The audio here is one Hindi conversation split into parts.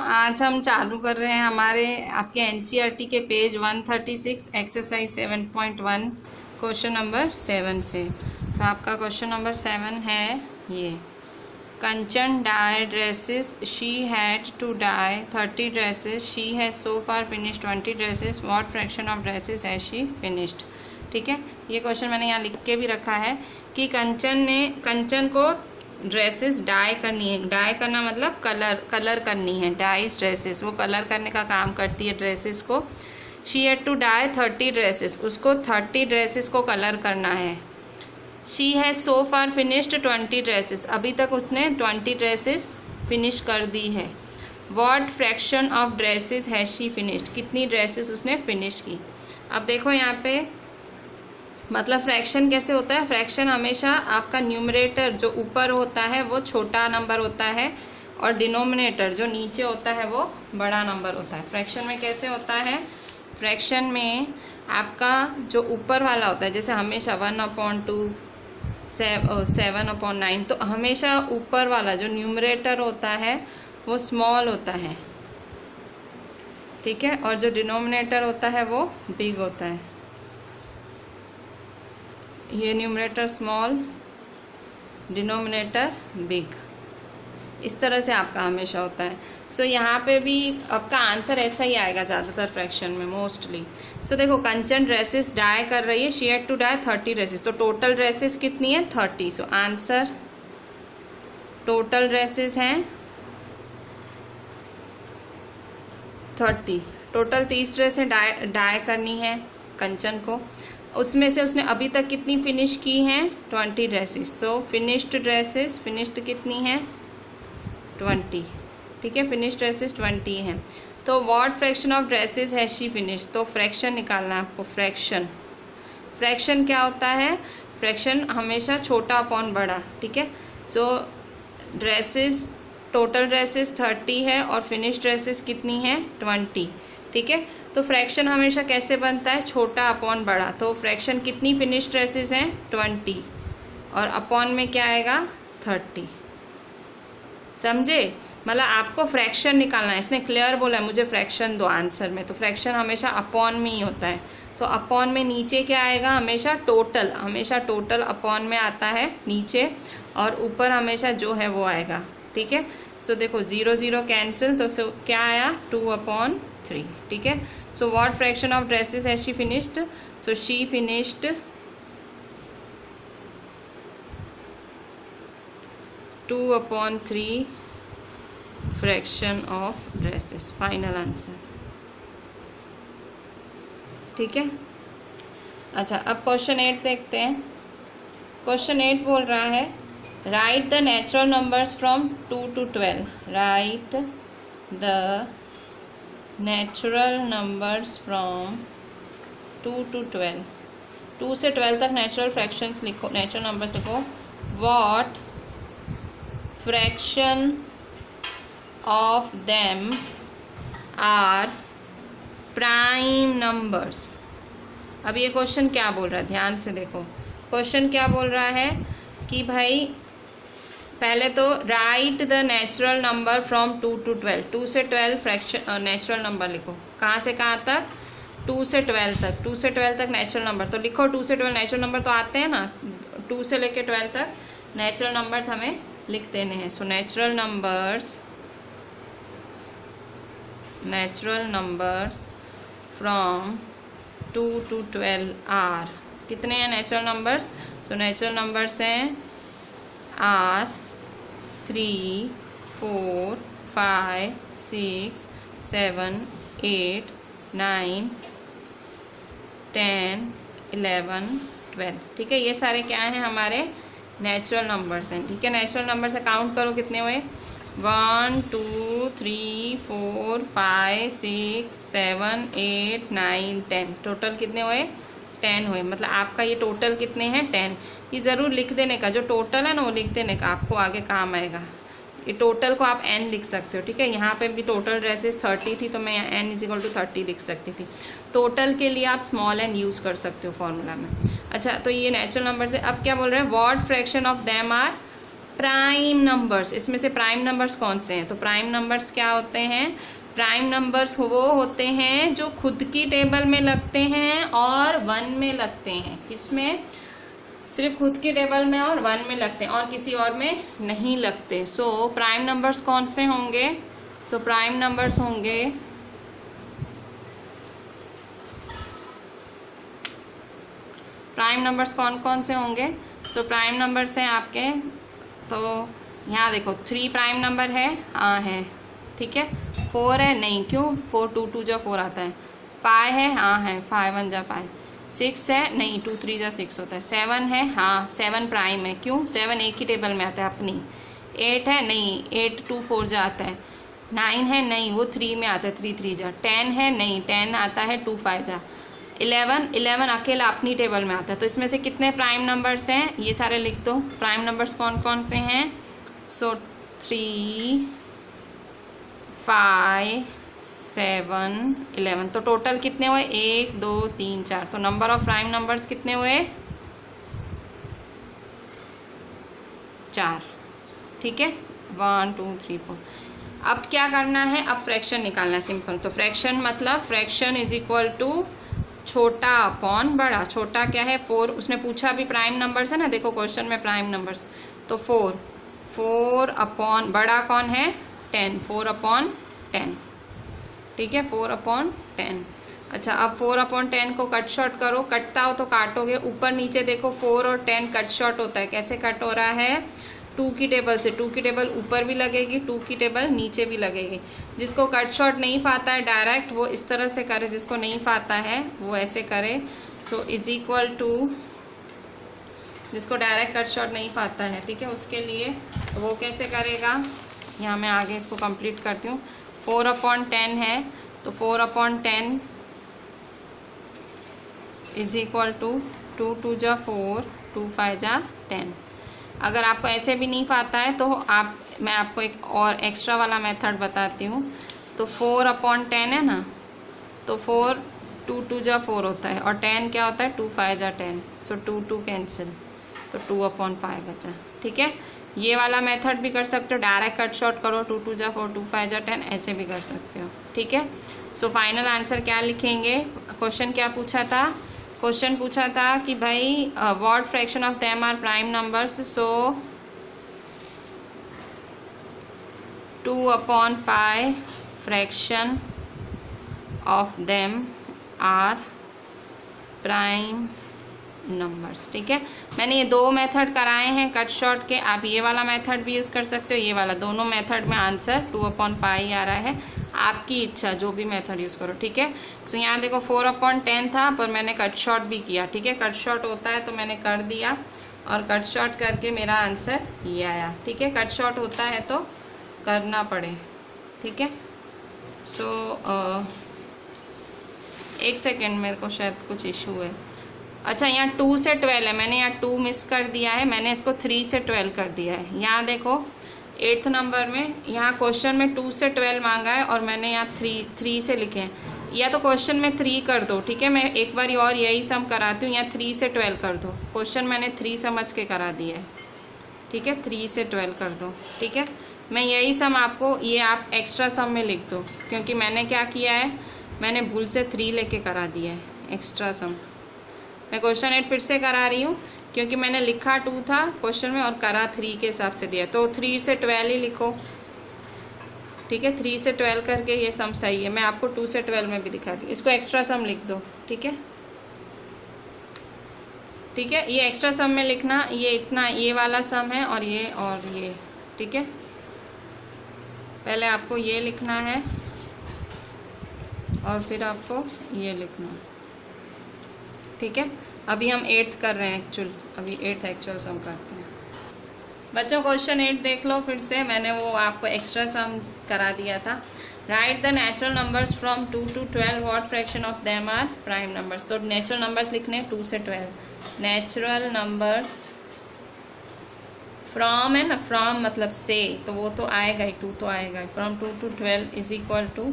आज हम चालू कर रहे हैं हमारे आपके एनसीईआरटी के पेज 136 एक्सरसाइज 7.1 क्वेश्चन नंबर 7 से। तो आपका क्वेश्चन नंबर 7 है ये, Kanchan dye dresses, she had to dye 30 dresses, she has so far finished 20 dresses, what fraction of dresses has she finished. ठीक है, ये क्वेश्चन मैंने यहाँ लिख के भी रखा है कि कंचन को ड्रेसेस डाई करनी है। डाई करना मतलब कलर करनी है। डाइज ड्रेसेस, वो कलर करने का काम करती है ड्रेसेस को। She had to dye 30 dresses, उसको 30 ड्रेसेस को कलर करना है। She has so far finished 20 dresses, अभी तक उसने 20 ड्रेसेस फिनिश कर दी है। What fraction of dresses has she finished, कितनी ड्रेसेस उसने फिनिश की। अब देखो यहाँ पे मतलब फ्रैक्शन कैसे होता है। फ्रैक्शन हमेशा आपका न्यूमरेटर जो ऊपर होता है वो छोटा नंबर होता है और डिनोमिनेटर जो नीचे होता है वो बड़ा नंबर होता है। फ्रैक्शन में कैसे होता है, फ्रैक्शन में आपका जो ऊपर वाला होता है, जैसे हमेशा 1/2 7/9, तो हमेशा ऊपर वाला जो न्यूमरेटर होता है वो स्मॉल होता है। ठीक है, और जो डिनोमिनेटर होता है वो बिग होता है। ये न्यूमरेटर स्मॉल, डिनोमिनेटर बिग, इस तरह से आपका हमेशा होता है। सो यहाँ पे भी आपका आंसर ऐसा ही आएगा ज़्यादातर फ्रैक्शन में, मोस्टली। सो देखो कंचन ड्रेसेस डाई कर रही है, she had to dye 30 dresses, तो टोटल ड्रेसेस कितनी है 30। सो आंसर टोटल ड्रेसेस हैं 30। टोटल 30 ड्रेसें डाई करनी है कंचन को, उसमें से उसने अभी तक कितनी फिनिश की हैं 20 ड्रेसेस। तो फिनिश्ड ड्रेसेस, फिनिश्ड कितनी हैं 20। ठीक है, फिनिश्ड ड्रेसेस 20 हैं। तो what fraction of dresses has she finished, तो फ्रैक्शन निकालना है आपको। फ्रैक्शन क्या होता है, फ्रैक्शन हमेशा छोटा अपॉन बड़ा। ठीक है, सो ड्रेसेस, टोटल ड्रेसेस 30 है और फिनिश्ड ड्रेसेस कितनी है 20। ठीक है, तो फ्रैक्शन हमेशा कैसे बनता है, छोटा अपॉन बड़ा। तो फ्रैक्शन कितनी फिनिश्ड ड्रेसेस हैं 20 और अपॉन में क्या आएगा 30। समझे, मतलब आपको फ्रैक्शन निकालना है। इसने क्लियर बोला है मुझे फ्रैक्शन दो आंसर में, तो फ्रैक्शन हमेशा अपॉन में ही होता है। तो अपॉन में नीचे क्या आएगा, हमेशा टोटल अपॉन में आता है नीचे, और ऊपर हमेशा जो है वो आएगा। ठीक है, सो देखो 0 0 कैंसिल, तो क्या आया 2/3। ठीक है, so what fraction of dresses has she finished, so she finished 2/3 fraction of dresses, final answer. ठीक है, अच्छा अब क्वेश्चन 8 देखते हैं। क्वेश्चन 8 बोल रहा है, write the natural numbers from 2 to 12। Write the natural numbers from 2 to 12। 2 से 12 तक नेचुरल फ्रैक्शंस लिखो, नेचुरल नंबर्स लिखो। What fraction of them are prime numbers. अब ये क्वेश्चन क्या बोल रहा है, ध्यान से देखो। क्वेश्चन क्या बोल रहा है कि भाई पहले तो right the natural number from 2 to 12। 2 से 12 फ्रैक्शन नेचुरल नंबर लिखो। कहाँ से कहाँ तक, 2 से 12 तक। 2 से 12 तक नेचुरल नंबर तो लिखो। 2 से 12 नेचुरल नंबर तो आते हैं ना, 2 से लेके 12 तक नेचुरल नंबर्स हमें लिख देने हैं। So natural numbers from 2 to 12 are, कितने हैं natural numbers. So natural numbers हैं आर 3 4 5 6 7 8 9 10 11 12। ठीक है, ये सारे क्या हैं हमारे नेचुरल नंबर्स हैं। ठीक है, नेचुरल नंबर से काउंट करो कितने हुए, 1 2 3 4 5 6 7 8 9 10। टोटल कितने हुए 10 हुए। मतलब आपका ये टोटल कितने हैं 10। ये ज़रूर लिख देने का, जो टोटल है ना वो लिख देने का, आपको आगे काम आएगा। ये टोटल को आप n लिख सकते हो। ठीक है, यहाँ पे भी टोटल ड्रेसेस 30 थी तो मैं यहाँ n = 30 लिख सकती थी। टोटल के लिए आप स्मॉल n यूज़ कर सकते हो फॉर्मूला में। अच्छा, तो ये नेचुरल नंबर से अब क्या बोल रहे हैं, what fraction of them are prime numbers, इसमें से प्राइम नंबर्स कौन से हैं? तो प्राइम नंबर्स क्या होते हैं? प्राइम नंबर्स वो होते हैं जो खुद की टेबल में लगते हैं और 1 में लगते हैं। किसमें? सिर्फ खुद की टेबल में और 1 में लगते हैं और किसी और में नहीं लगते। सो प्राइम नंबर्स कौन से होंगे? सो प्राइम नंबर्स होंगे प्राइम नंबर्स कौन कौन से होंगे? सो प्राइम नंबर्स हैं आपके, तो यहाँ देखो 3 प्राइम नंबर है, हाँ है, ठीक है। 4 है, नहीं, क्यों? 4 2 2 जा 4 आता है। 5 है, हाँ है, 5 1 जा 5। 6 है, नहीं, 2 3 जा 6 होता है। 7 है, हाँ 7 प्राइम है, क्यों? 7 एक ही टेबल में आता है अपनी। 8 है, नहीं, 8 2 4 जा आता है। 9 है, नहीं, वो 3 में आता है, 3 3 जा। 10 है, नहीं, 10 आता है 2 5 जा। 11 अकेला अपनी टेबल में आता है। तो इसमें से कितने प्राइम नंबर्स हैं? ये सारे लिख दो। प्राइम नंबर्स कौन कौन से हैं? सो 3 5 7 11। तो टोटल कितने हुए? 1 2 3 4। तो नंबर ऑफ प्राइम नंबर्स कितने हुए? 4, ठीक है। 1 2 3 4। अब क्या करना है? अब फ्रैक्शन निकालना है, सिंपल। तो फ्रैक्शन मतलब फ्रैक्शन इज इक्वल टू छोटा अपॉन बड़ा। छोटा क्या है? 4। उसने पूछा भी प्राइम नंबर्स है ना, देखो क्वेश्चन में प्राइम नंबर्स। तो 4 अपॉन बड़ा कौन है? 10। 4 अपॉन 10, ठीक है, 4 अपॉन 10। अच्छा, अब 4 अपॉन 10 को कट शॉर्ट करो। कटता हो तो काटोगे, ऊपर नीचे देखो 4 और 10 कट शॉर्ट होता है। कैसे कट हो रहा है? 2 की टेबल से। 2 की टेबल ऊपर भी लगेगी, 2 की टेबल नीचे भी लगेगी। जिसको कट शॉर्ट नहीं पाता है डायरेक्ट, वो इस तरह से करे, जिसको नहीं पाता है वो ऐसे करे। सो इज इक्वल टू, जिसको डायरेक्ट कट शॉर्ट नहीं पाता है, ठीक है, उसके लिए वो कैसे करेगा? यहाँ मैं आगे इसको कंप्लीट करती हूँ। 4 अपॉन 10 है, तो 4 अपॉन 10 इज इक्वल टू 2 2 जा 4 2 5 जा 10। अगर आपको ऐसे भी नहीं पाता है तो मैं आपको एक और एक्स्ट्रा वाला मेथड बताती हूँ। तो 4 अपॉन 10 है ना, तो 4 2 2 जा 4 होता है और 10 क्या होता है? 2 5 जा 10। सो 2 2 कैंसिल, तो 2 अपॉन 5 बचा, ठीक है। ये वाला मेथड भी कर सकते हो, डायरेक्ट कट शॉर्ट करो, 2 2 जा 4 2 5 जा 10, ऐसे भी कर सकते हो, ठीक है। सो फाइनल आंसर क्या लिखेंगे? क्वेश्चन क्या पूछा था? क्वेश्चन पूछा था कि भाई what fraction of them are prime numbers. So 2 upon 5 fraction of them are prime numbers, ठीक है। मैंने ये 2 मेथड कराए हैं कट शॉर्ट के। आप ये वाला मेथड भी यूज़ कर सकते हो, ये वाला। दोनों मेथड में आंसर 2 अपॉन 5 आ रहा है। आपकी इच्छा, जो भी मेथड यूज़ करो, ठीक है। सो यहाँ देखो 4 अपॉन 10 था, पर मैंने कट शॉर्ट भी किया, ठीक है। कट शॉर्ट होता है तो मैंने कर दिया और कट शॉर्ट करके मेरा आंसर ये आया, ठीक है। कट शॉर्ट होता है तो करना पड़े, ठीक है। सो एक सेकेंड, मेरे को शायद कुछ इशू है। अच्छा, यहाँ 2 से 12 है, मैंने यहाँ 2 मिस कर दिया है, मैंने इसको 3 से 12 कर दिया है। यहाँ देखो 8th नंबर में, यहाँ क्वेश्चन में 2 से 12 मांगा है और मैंने यहाँ 3 से लिखे हैं। या तो क्वेश्चन में 3 कर दो, ठीक है। मैं एक बार और यही सम कराती हूँ, यहाँ 3 से 12 कर दो। क्वेश्चन मैंने 3 समझ के करा दिया है, ठीक है। 3 से 12 कर दो, ठीक है। मैं यही सम आपको, ये आप एक्स्ट्रा सम में लिख दो, क्योंकि मैंने क्या किया है, मैंने भूल से 3 लेके करा दिया है एक्स्ट्रा सम। मैं क्वेश्चन 8 फिर से करा रही हूँ, क्योंकि मैंने लिखा 2 था क्वेश्चन में और करा 3 के हिसाब से दिया। तो 3 से 12 ही लिखो, ठीक है। 3 से 12 करके ये सम सही है। मैं आपको 2 से 12 में भी दिखाती हूँ। इसको एक्स्ट्रा सम लिख दो, ठीक है, ठीक है। ये एक्स्ट्रा सम में लिखना, ये इतना, ये वाला सम है और ये, ठीक है। पहले आपको ये लिखना है और फिर आपको ये लिखना है, ठीक है। अभी हम 8th कर रहे हैं अभी 8th एक्चुअल सम करते हैं। बच्चों क्वेश्चन 8 देख लो फिर से, मैंने वो आपको एक्स्ट्रा सम करा दिया था। Write the natural numbers from 2 to 12, what fraction of them are prime numbers. तो नेचुरल नंबर्स लिखने 2 से 12। नेचुरल नंबर्स फ्रॉम है ना, फ्रॉम मतलब से, तो वो तो आएगा ही, 2 तो आएगा ही। From 2 to 12 is equal to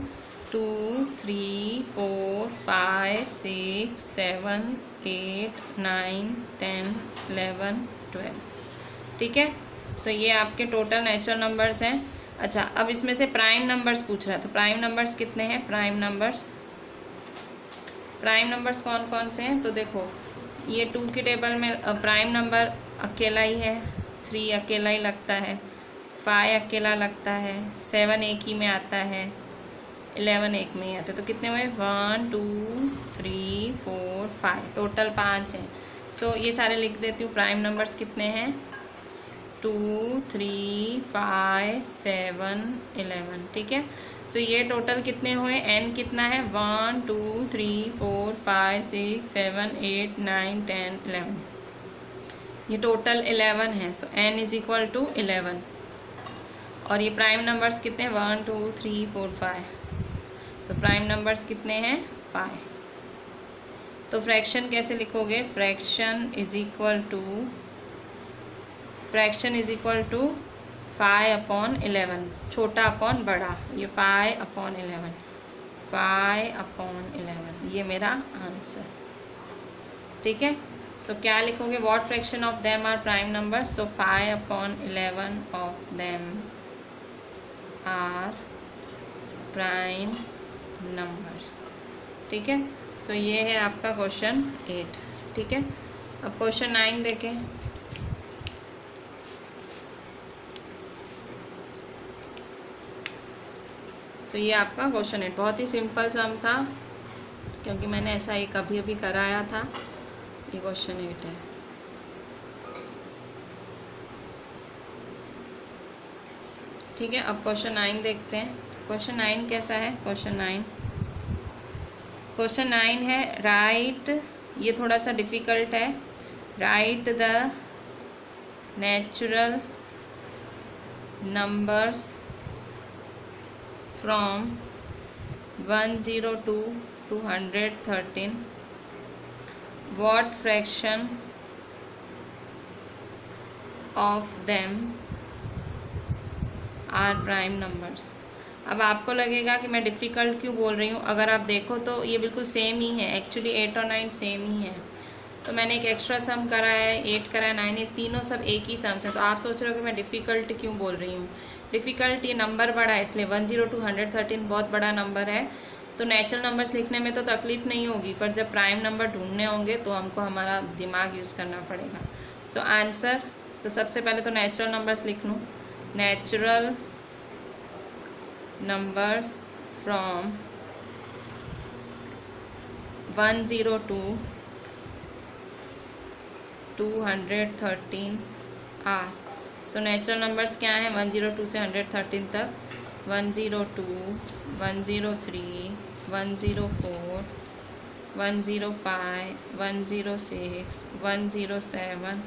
2 3 4 5 6 7 8 9 10 11 12, ठीक है। तो ये आपके टोटल नेचुरल नंबर्स हैं। अच्छा, अब इसमें से प्राइम नंबर्स पूछ रहा था। प्राइम नंबर्स कितने हैं? प्राइम नंबर्स कौन कौन से हैं? तो देखो, ये 2 की टेबल में प्राइम नंबर अकेला ही है, 3 अकेला ही लगता है, 5 अकेला लगता है, 7 एक ही में आता है, 11 एक में ही आता है। तो कितने हुए? 1 2 3 4 5, टोटल 5 हैं। सो ये सारे लिख देती हूँ। प्राइम नंबर्स कितने हैं? 2 3 5 7 11, ठीक है। सो ये टोटल कितने हुए? n कितना है? 1 2 3 4 5 6 7 8 9 10 11, ये टोटल 11 है। सो n इज इक्वल टू 11। और ये प्राइम नंबर्स कितने हैं? 1 2 3 4 5। तो प्राइम नंबर्स कितने हैं? 5। तो फ्रैक्शन कैसे लिखोगे? Fraction is equal to 5 upon 11, छोटा अपॉन बड़ा, ये 5 अपॉन 11, 5 अपॉन 11, ये मेरा आंसर, ठीक है। सो क्या लिखोगे? What fraction of them are prime numbers? So 5 upon 11 of them are prime numbers, ठीक है। सो ये है आपका क्वेश्चन 8, ठीक है। अब क्वेश्चन 9 देखें। सो ये आपका क्वेश्चन 8 बहुत ही सिंपल सम था, क्योंकि मैंने ऐसा एक अभी कराया था। ये क्वेश्चन 8 है, ठीक है। अब क्वेश्चन 9 देखते हैं। क्वेश्चन 9 कैसा है? क्वेश्चन 9 है राइट, ये थोड़ा सा डिफिकल्ट है। Write the natural numbers from 102 to 113, what fraction of them are prime numbers। अब आपको लगेगा कि मैं डिफ़िकल्ट क्यों बोल रही हूँ। अगर आप देखो तो ये बिल्कुल सेम ही है, एक्चुअली 8 और 9 सेम ही है। तो मैंने एक एक्स्ट्रा सम करा है, 8 करा है, 9, इस तीनों सब एक ही सम्स है। तो आप सोच रहे हो कि मैं डिफ़िकल्ट क्यों बोल रही हूँ। डिफ़िकल्ट ये नंबर बड़ा है, इसलिए 102 to 113 बहुत बड़ा नंबर है। तो नेचुरल नंबर्स लिखने में तो तकलीफ नहीं होगी, पर जब प्राइम नंबर ढूंढने होंगे तो हमको हमारा दिमाग यूज़ करना पड़ेगा। सो आंसर, तो सबसे पहले तो नेचुरल नंबर्स लिख लूँ। Natural numbers from 102 to 113 are. So natural numbers क्या हैं? 102 से 113 तक। 102, 103, 104, 105, 106, 107,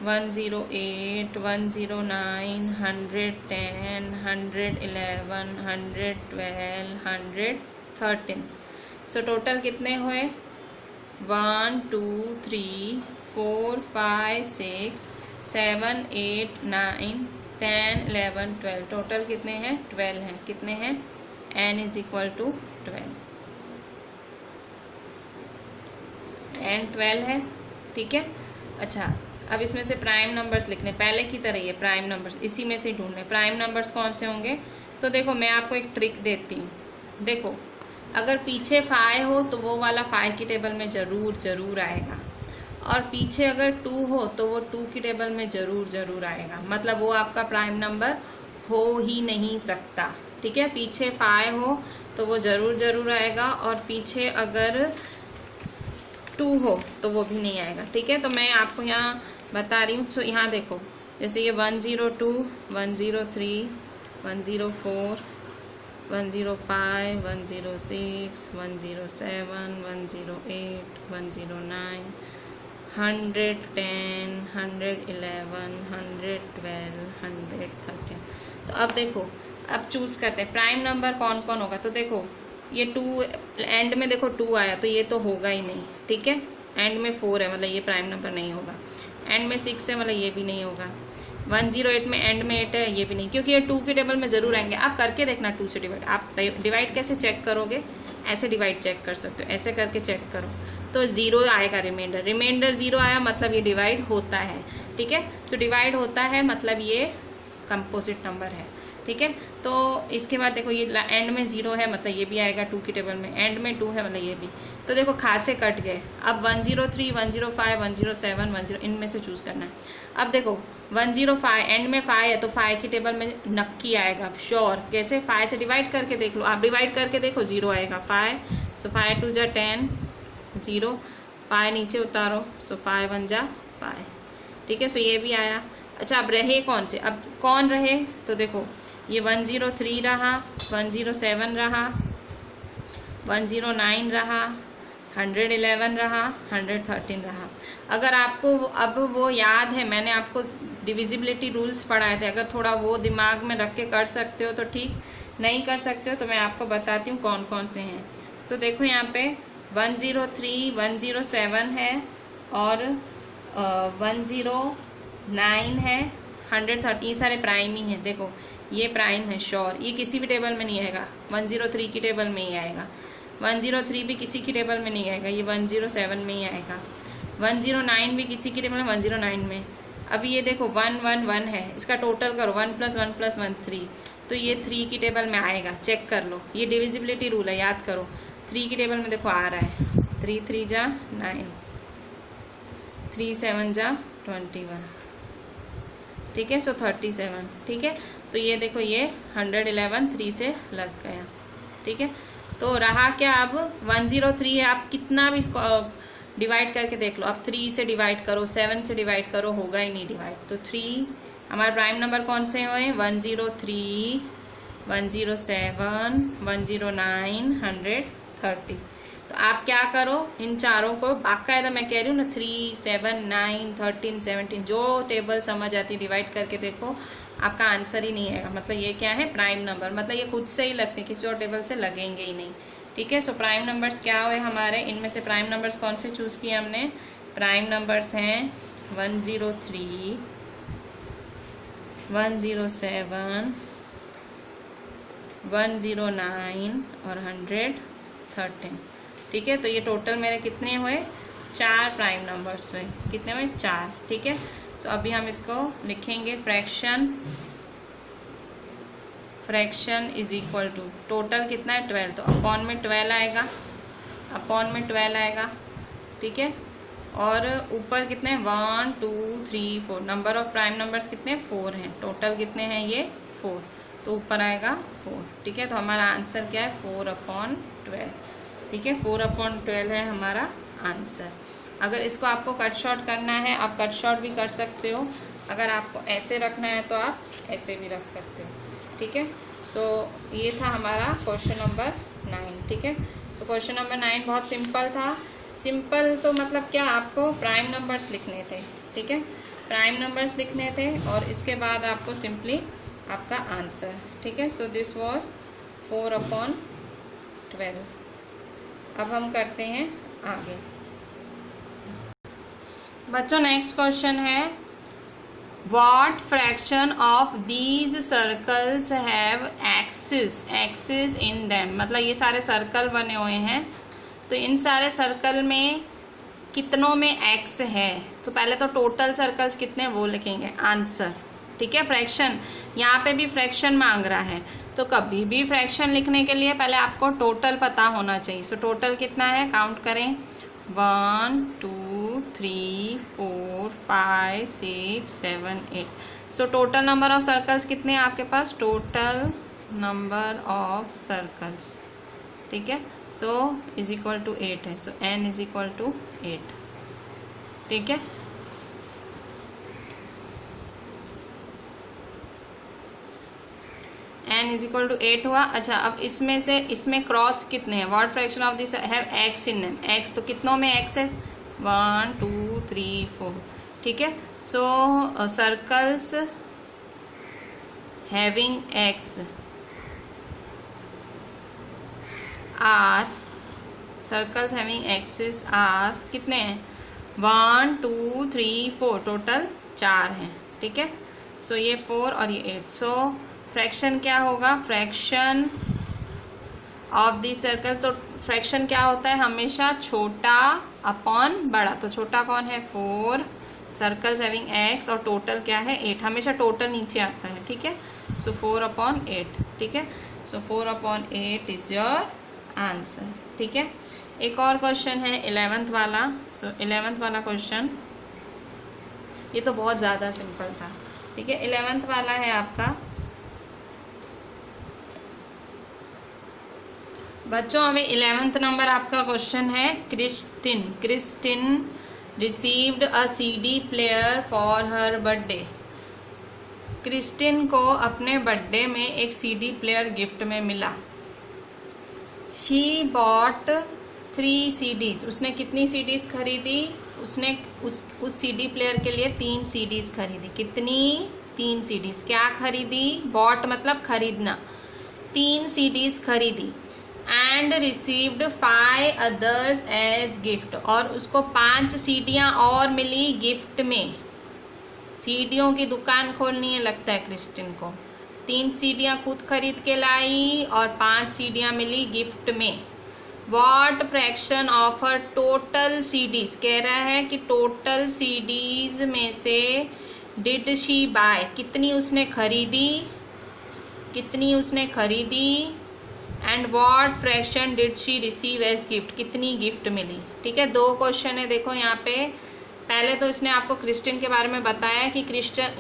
108, 109, 110, 111, 112, 113। सो टोटल कितने हुए? 1 2 3 4 5 6 7 8 9 10 11 12, टोटल कितने हैं? 12 हैं। कितने हैं? n is equal to 12, n 12 है, ठीक है। अच्छा, अब इसमें से प्राइम नंबर्स लिखने, पहले की तरह ये प्राइम नंबर्स इसी में से ढूंढने। प्राइम नंबर्स कौन से होंगे? तो देखो, मैं आपको एक ट्रिक देती हूँ। देखो, अगर पीछे 5 हो तो वो वाला 5 की टेबल में जरूर आएगा, और पीछे अगर 2 हो तो वो 2 की टेबल में जरूर आएगा। मतलब वो आपका प्राइम नंबर हो ही नहीं सकता, ठीक है। पीछे 5 हो तो वो जरूर आएगा, और पीछे अगर 2 हो तो वो भी नहीं आएगा, ठीक है। तो मैं आपको यहाँ बता रही हूँ। सो यहाँ देखो, जैसे ये 102, 103, 104, 105, 106, 107, 108, 109, 110, 111, 112, 113। तो अब देखो, अब चूज करते हैं प्राइम नंबर कौन कौन होगा। तो देखो, ये 2 एंड में देखो 2 आया, तो ये तो होगा ही नहीं, ठीक है। एंड में 4 है, मतलब ये प्राइम नंबर नहीं होगा। एंड में 6 है, मतलब ये भी नहीं होगा। 108 में एंड में 8 है, ये भी नहीं, क्योंकि ये 2 की टेबल में जरूर आएंगे। आप करके देखना 2 से डिवाइड। आप डिवाइड कैसे चेक करोगे? ऐसे डिवाइड चेक कर सकते हो, ऐसे करके चेक करो। तो 0 आएगा रिमाइंडर। रिमाइंडर 0 आया मतलब ये डिवाइड होता है, ठीक है। तो डिवाइड होता है मतलब ये कंपोजिट नंबर है, ठीक है। तो इसके बाद देखो ये एंड में 0 है मतलब ये भी आएगा 2 की टेबल में, एंड में 2 है मतलब ये भी। तो देखो खासे कट गए। अब 103, 105, 107, 10 इनमें से चूज करना है। अब देखो 105 एंड में 5 है तो 5 की टेबल में नक्की आएगा, श्योर। कैसे? 5 से डिवाइड करके देख लो, आप डिवाइड करके देखो 0 आएगा 5। सो 5 2 जा 10, 0। 5 नीचे उतारो, सो 5 1 जा 5, ठीक है। सो ये भी आया। अच्छा अब रहे कौन से? अब कौन रहे तो देखो ये 103 रहा, 107 रहा, 109 रहा, 111 रहा, 113 रहा। अगर आपको अब वो याद है, मैंने आपको डिविजिबिलिटी रूल्स पढ़ाए थे, अगर थोड़ा वो दिमाग में रख के कर सकते हो तो ठीक, नहीं कर सकते हो तो मैं आपको बताती हूँ कौन कौन से हैं। सो देखो यहाँ पे 103, 107 है और 109 है, 130, ये सारे प्राइम ही है। देखो ये प्राइम है श्योर, ये किसी भी टेबल में नहीं आएगा, 103 की टेबल में ही आएगा, 103 भी किसी की टेबल में नहीं आएगा, ये 107 में ही आएगा, 109 भी किसी की टेबल में 109 में। अब ये देखो 111 है, इसका टोटल करो 1 + 1 + 1 3, तो ये 3 की टेबल में आएगा, चेक कर लो। ये डिविजिबिलिटी रूल है, याद करो। 3 की टेबल में देखो आ रहा है, 3 3 जा 9, 3 7 जा 21, ठीक है। सो 37, ठीक है। तो ये देखो ये 111 3 से लग गया, ठीक है। तो रहा क्या? अब 103 है, आप कितना भी डिवाइड करके देख लो। अब 3 से डिवाइड करो, 7 से डिवाइड करो, होगा ही नहीं डिवाइड। तो 3 हमारे प्राइम नंबर कौन से हुए? 103, 107, 109, 130। तो आप क्या करो, इन चारों को बाकायदा, मैं कह रही हूँ ना 3, 7, 9, 13, 17 जो टेबल समझ आती डिवाइड करके देखो, आपका आंसर ही नहीं आएगा। मतलब ये क्या है? Prime number. मतलब ये खुद से ही लगते हैं, किसी और टेबल से लगेंगे ही नहीं, ठीक है। सो प्राइम नंबर्स क्या हुए हमारे? इनमें से प्राइम नंबर्स कौन से चूज किए हमने? प्राइम नंबर्स हैं 103, 107, 109 और 113, ठीक है। तो ये टोटल मेरे कितने हुए? 4 प्राइम नंबर्स हुए। कितने हुए? 4, ठीक है। तो अभी हम इसको लिखेंगे, fraction is equal to, total कितना है? 12, तो अपॉन में 12 आएगा, अपॉन में 12 आएगा, ठीक है। और ऊपर कितने? 1 2 3 4, नंबर ऑफ प्राइम नंबर्स कितने? 4 हैं। टोटल कितने हैं? ये 4, तो ऊपर आएगा 4, ठीक है। तो हमारा आंसर क्या है? 4/12, ठीक है। 4/12 है हमारा आंसर। अगर इसको आपको कट शॉर्ट करना है, आप कट शॉर्ट भी कर सकते हो। अगर आपको ऐसे रखना है तो आप ऐसे भी रख सकते हो, ठीक है। सो ये था हमारा क्वेश्चन नंबर 9, ठीक है। सो क्वेश्चन नंबर 9 बहुत सिंपल था। सिंपल तो मतलब क्या, आपको प्राइम नंबर्स लिखने थे, ठीक है। प्राइम नंबर्स लिखने थे और इसके बाद आपको सिंपली आपका आंसर, ठीक है। So this was 4/12। अब हम करते हैं आगे। बच्चों नेक्स्ट क्वेश्चन है, what fraction of these circles have axis in them. मतलब ये सारे सर्कल बने हुए हैं, तो इन सारे सर्कल में कितनों में एक्स है? तो पहले तो टोटल सर्कल्स कितने वो लिखेंगे, आंसर, ठीक है। फ्रैक्शन, यहाँ पे भी फ्रैक्शन मांग रहा है, तो कभी भी फ्रैक्शन लिखने के लिए पहले आपको टोटल पता होना चाहिए। सो टोटल कितना है? काउंट करें, 1 2 3 4 5 6 7 8। So total number of circles कितने हैं आपके पास? टोटल नंबर ऑफ सर्कल्स, ठीक है। सो इज इक्वल टू 8 है। सो n इज इक्वल टू 8, ठीक है। n इज इक्वल टू 8 हुआ। अच्छा अब इसमें से इसमें क्रॉस कितने हैं? What fraction of this have x in them. x तो कितनों में x है? 1 2 3 4, ठीक है। So circles having x are, circles having axis are कितने हैं? 1 2 3 4, टोटल 4 हैं, ठीक है। सो ये 4 और ये 8। सो फ्रैक्शन क्या होगा? फ्रैक्शन ऑफ दी सर्कल, तो फ्रैक्शन क्या होता है, हमेशा छोटा अपॉन बड़ा। तो छोटा कौन है, 4 सर्कल्स हैविंग x, और टोटल क्या है 8, हमेशा टोटल नीचे आता है, ठीक है। सो 4/8, ठीक है। सो 4/8 इज योर आंसर, ठीक है। एक और क्वेश्चन है 11th वाला। सो 11th वाला क्वेश्चन, ये तो बहुत ज़्यादा सिंपल था, ठीक है। 11th वाला है आपका, बच्चों हमें 11th नंबर आपका क्वेश्चन है, Christine received a CD player for her birthday. Christine को अपने बर्थडे में एक CD प्लेयर गिफ्ट में मिला। शी बॉट 3 CDs, उसने कितनी CDs खरीदी, उसने उस CD प्लेयर के लिए 3 CDs खरीदी। कितनी, 3 CDs। क्या खरीदी, बॉट मतलब खरीदना, 3 CDs खरीदी। And received 5 others as gift, और उसको 5 सीडियाँ और मिली गिफ्ट में। सीडियों की दुकान खोलनी है लगता है क्रिस्टिन को। 3 सीडियाँ खुद खरीद के लाई और 5 सीडियाँ मिली गिफ्ट में। What fraction of her total CDs, कह रहा है कि टोटल सीडीज में से डिड शी बाय, कितनी उसने खरीदी, कितनी उसने खरीदी। And what fraction did she receive as gift, कितनी गिफ्ट मिली, ठीक है। 2 क्वेश्चन है, देखो यहाँ पे। पहले तो इसने आपको क्रिस्टिन के बारे में बताया कि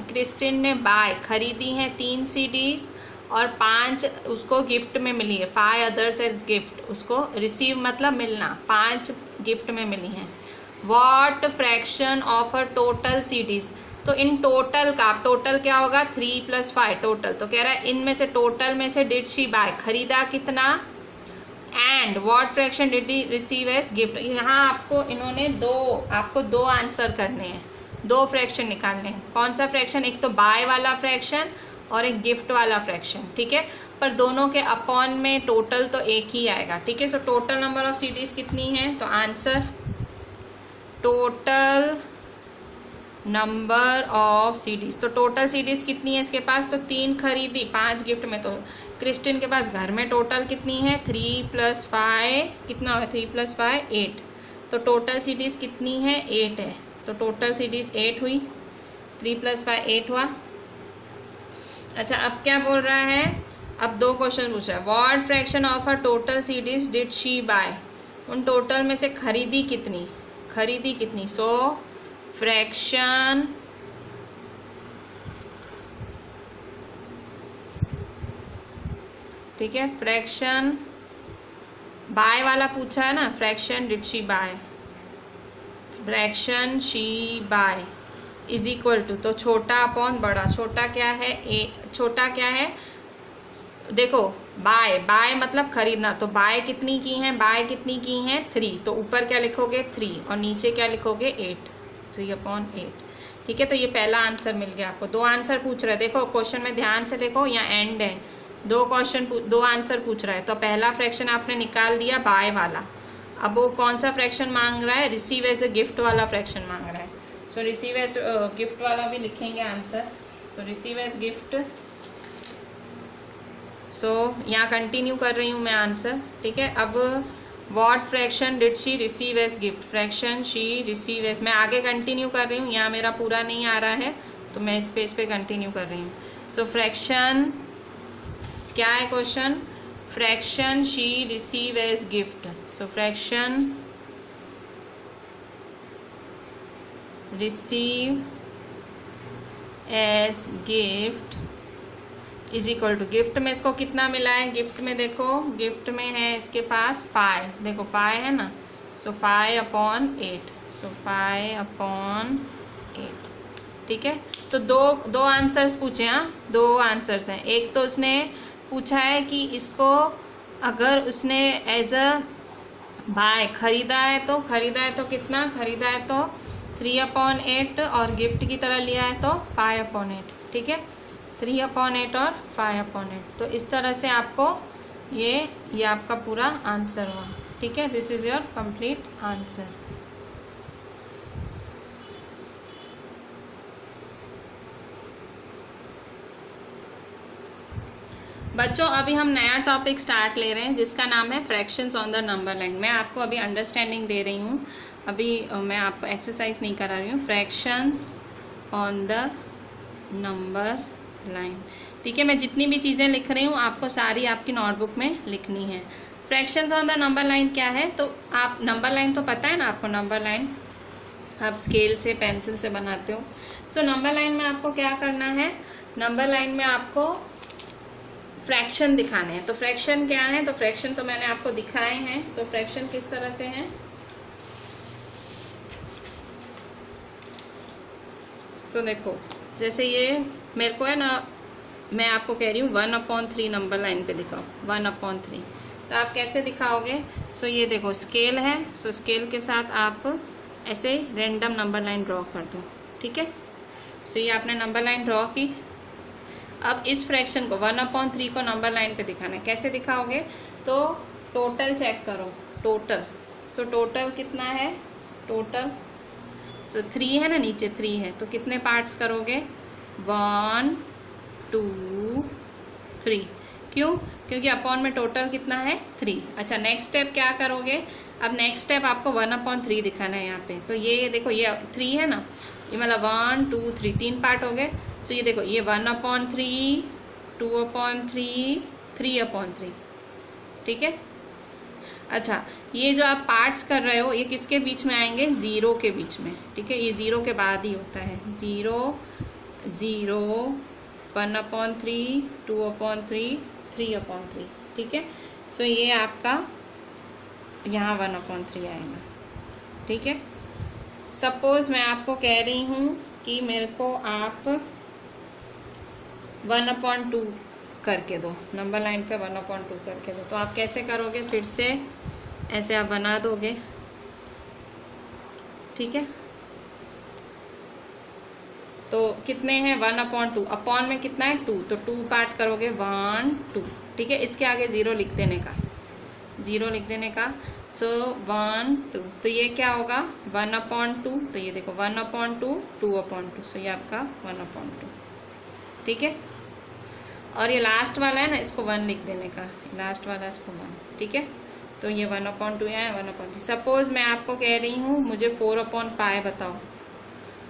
क्रिस्टिन ने बाय खरीदी हैं 3 CDs और 5 उसको गिफ्ट में मिली है, 5 अदर्स एज गिफ्ट। उसको रिसीव मतलब मिलना, 5 गिफ्ट में मिली हैं। What fraction of a total CDs, तो इन टोटल का, टोटल क्या होगा 3 + 5 टोटल। तो कह रहा है इनमें से, टोटल में से डिड शी बाय, खरीदा कितना। And what fraction did he receive as gift. यहाँ आपको इन्होंने आपको दो आंसर करने हैं, 2 फ्रैक्शन निकालने हैं। कौन सा फ्रैक्शन, एक तो बाय वाला फ्रैक्शन और एक गिफ्ट वाला फ्रैक्शन, ठीक है। पर दोनों के अपॉन में टोटल तो एक ही आएगा, ठीक है। So total number of CDs कितनी है, तो answer total number of CDs, तो टोटल CDs कितनी है इसके पास, तो 3 खरीदी 5 गिफ्ट में। तो क्रिस्टिन के पास घर में टोटल कितनी है, 3 + 5 कितना है, 3 + 5 8। तो टोटल CDs कितनी है, 8 है। तो टोटल CDs 8 हुई, 3 + 5 8 हुआ। अच्छा अब क्या बोल रहा है, अब 2 क्वेश्चन पूछा है। What fraction of a total CDs did she buy, उन टोटल में से खरीदी कितनी, खरीदी कितनी। सो फ्रैक्शन ठीक है, फ्रैक्शन बाय वाला पूछा है ना, fraction did she buy, fraction she buy is equal to, तो छोटा अपॉन बड़ा। छोटा क्या है, छोटा क्या है, देखो बाय, बाय मतलब खरीदना। तो बाय कितनी की है, बाय कितनी की है 3, तो ऊपर क्या लिखोगे 3 और नीचे क्या लिखोगे 8, 3/8, ठीक है। तो ये पहला आंसर मिल गया आपको। 2 आंसर पूछ रहे हैं, देखो क्वेश्चन में ध्यान से देखो, यहाँ एंड है, 2 आंसर पूछ रहा है। तो पहला फ्रैक्शन आपने निकाल दिया बाय वाला। अब वो कौन सा फ्रैक्शन मांग रहा है, रिसीव एज अ गिफ्ट वाला फ्रैक्शन मांग रहा है। सो रिसीव एज गिफ्ट वाला भी लिखेंगे आंसर। सो रिसीव एज गिफ्ट, सो यहाँ कंटिन्यू कर रही हूँ मैं आंसर, ठीक है। अब what fraction did she receive as gift, fraction she receive as, मैं आगे कंटिन्यू कर रही हूँ, यहाँ मेरा पूरा नहीं आ रहा है तो मैं इस पेज पे कंटिन्यू कर रही हूँ। सो फ्रैक्शन क्या है question, fraction she receive as gift. So fraction receive as gift is equal to, gift में इसको कितना मिला है, गिफ्ट में देखो, गिफ्ट में है इसके पास 5, देखो 5 है ना। सो 5/8, सो 5/8, ठीक है। तो दो आंसर्स पूछे, हाँ 2 आंसर्स हैं। एक तो उसने पूछा है कि इसको अगर उसने एज अ बाय खरीदा है तो कितना खरीदा है, तो 3/8 और गिफ्ट की तरह लिया है तो 5/8, ठीक है। 3/8 और 5/8, तो इस तरह से आपको ये आपका पूरा आंसर हुआ, ठीक है। This is your complete answer. बच्चों अभी हम नया टॉपिक स्टार्ट ले रहे हैं जिसका नाम है fractions on the number line. मैं आपको अभी अंडरस्टैंडिंग दे रही हूँ, अभी मैं आपको एक्सरसाइज नहीं करा रही हूँ। Fractions on the number line, ठीक है। मैं जितनी भी चीज़ें लिख रही हूँ आपको सारी आपकी नोटबुक में लिखनी है। Fractions on the number line क्या है, तो आप नंबर लाइन तो पता है ना आपको, नंबर लाइन आप स्केल से पेंसिल से बनाते हो। सो नंबर लाइन में आपको क्या करना है, नंबर लाइन में आपको फ्रैक्शन दिखाने हैं। तो फ्रैक्शन क्या है, तो फ्रैक्शन तो मैंने आपको दिखाए हैं। सो फ्रैक्शन किस तरह से हैं, सो देखो जैसे ये मेरे को है ना, मैं आपको कह रही हूँ 1/3 नंबर लाइन पे दिखाओ, 1/3। तो आप कैसे दिखाओगे, सो ये देखो स्केल है, सो स्केल के साथ आप ऐसे रैंडम नंबर लाइन ड्रॉ कर दो, ठीक है। सो ये आपने नंबर लाइन ड्रॉ की। अब इस फ्रैक्शन को 1/3 को नंबर लाइन पे दिखाना है। कैसे दिखाओगे, तो टोटल चेक करो, टोटल। सो टोटल कितना है, टोटल सो 3 है ना, नीचे 3 है, तो कितने पार्ट्स करोगे, 1 2 3। क्यों, क्योंकि अपॉन में टोटल कितना है 3। अच्छा नेक्स्ट स्टेप क्या करोगे, अब नेक्स्ट स्टेप आपको 1/3 दिखाना है यहाँ पे। तो ये देखो ये 3 है ना, ये मतलब 1 2 3 3 पार्ट हो गए। सो ये देखो ये 1/3 2/3 3/3, ठीक है। अच्छा ये जो आप पार्ट्स कर रहे हो ये किसके बीच में आएंगे, 0 के बीच में, ठीक है। ये 0 के बाद ही होता है, 0 0 1/3 2/3 3/3, ठीक है। सो ये आपका यहाँ 1/3 आएगा, ठीक है। सपोज मैं आपको कह रही हूँ कि मेरे को आप 1/2 करके दो, नंबर लाइन पे 1/2 करके दो। तो आप कैसे करोगे, फिर से ऐसे आप बना दोगे, ठीक है। तो कितने हैं 1/2, अपॉन में कितना है 2, तो 2 पार्ट करोगे 1 2, ठीक है। इसके आगे 0 लिख देने का, 0 लिख देने का। सो 1 2, तो ये क्या होगा 1/2, तो ये देखो 1/2 2/2, सो ये आपका 1/2, ठीक है। और ये लास्ट वाला है ना, इसको 1 लिख देने का, लास्ट वाला इसको 1, ठीक है। तो ये 1/2 यहाँ है 1/3। सपोज मैं आपको कह रही हूँ मुझे 4/5 बताओ।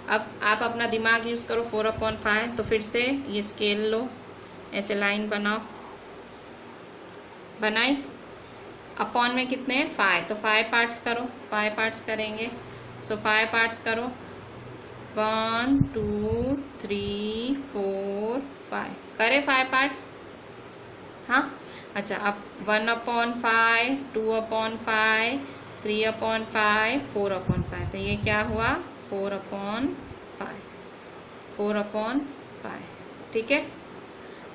अब आप अपना दिमाग यूज़ करो, 4/5। तो फिर से ये स्केल लो, ऐसे लाइन बनाओ, बनाई। अपॉन में कितने हैं 5, तो 5 पार्ट्स करो, 5 पार्ट्स करेंगे। सो 5 पार्ट्स करो, 1 2 3 4 5 करे 5 पार्ट्स, हाँ। अच्छा अब 1/5 2/5 3/5 4/5, तो ये क्या हुआ 4/5, 4/5, ठीक है।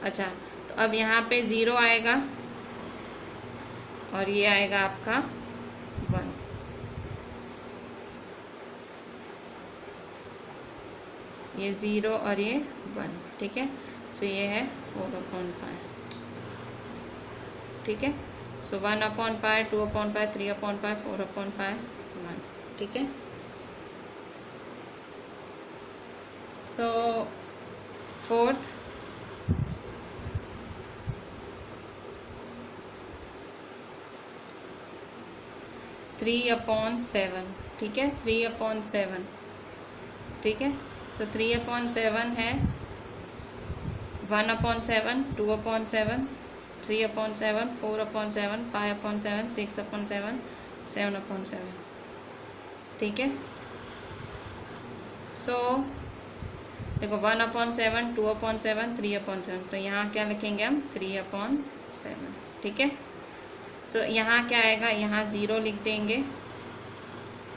अच्छा तो अब यहाँ पे 0 आएगा और ये आएगा आपका 1, ये 0 और ये 1, ठीक है। सो ये है 4/5, ठीक है। सो 1/5 2/5 3/5 4/5 1, ठीक है। सो फोर्थ, थ्री 3/7, ठीक है, 3/7, ठीक है। सो 3/7 है 1/7 2/7 3/7 4/7 5/7 6/7 7/7, ठीक है। सो देखो 1/7 2/7 3/7, तो यहाँ क्या लिखेंगे हम 3/7, ठीक है। सो यहाँ क्या आएगा, यहाँ 0 लिख देंगे,